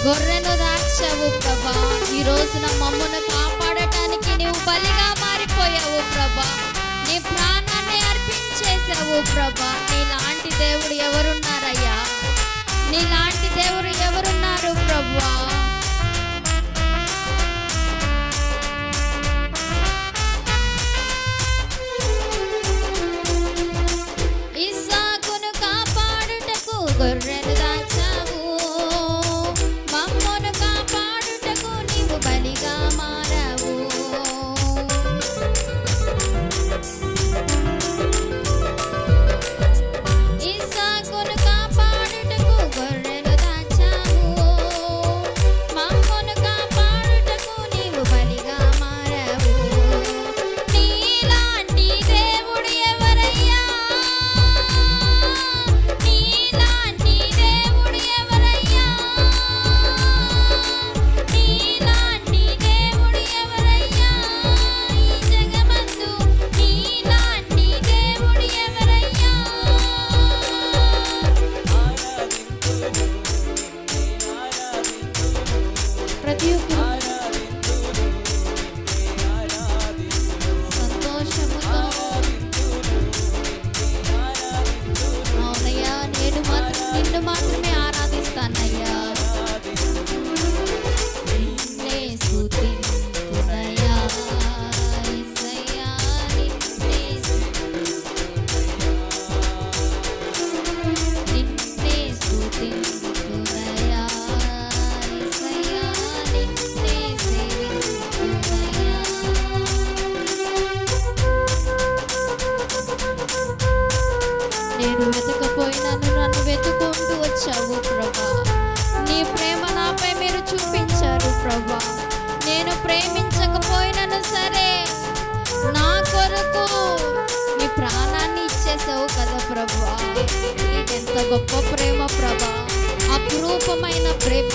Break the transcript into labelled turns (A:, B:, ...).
A: గొర్రెను దాచావు ప్రభా. ఈ రోజున మమ్మను కాపాడటానికి నీవు బలిగా మారిపోయావు ప్రభా. నీ ప్రాణాన్ని అర్పించేసావు ప్రభా. నీలాంటి దేవుడు ఎవరున్నారయ్యా? నీలాంటి దేవుడు ఎవరున్నారు ప్రభా? ఇస్సాకును కాపాడుటకు గొర్రెను దాచావు, మమ్మను కాపాడుటకు నీవు బలిగా మారావు. ఇస్సాకును కాపాడుటకు గొర్రెను దాచావు, మమ్మను కాపాడుటకు నీవు బలిగా మారావు. నీలాంటి దేవుడు ఎవరయ్యా? నీలాంటి దేవుడు ఎవరయ్యా? నీలాంటి దేవుడు ఎవరయ్యా? ఈ జగమందు నీలాంటి దేవుడు ఎవరయ్యా? ప్రతి ఒక్కరు సంతోషముతో అవునయ్యా, నేను మాత్రం నిన్ను మాత్రమే ఆరాధిస్తానయ్యా. నిన్నే స్తుతింతునయ్యా యేసయ్యా, నిన్నే స్తుతింతునయ్యా యేసయ్యా, నిన్నే సేవింతునయ్యా. నేను వెతకపోయినను నన్ను వెతుకుంటూ వచ్చావు ప్రభా. నీ ప్రేమ నాపై మీరు చూపించారు ప్రభా. నేను ప్రేమించకపోయినను సరే నా కొరకు నీ ప్రాణాన్ని ఇచ్చేసావు కదా ప్రభా. ఇదెంత గొప్ప ప్రేమ ప్రభా, అపురూపమైన ప్రేమ.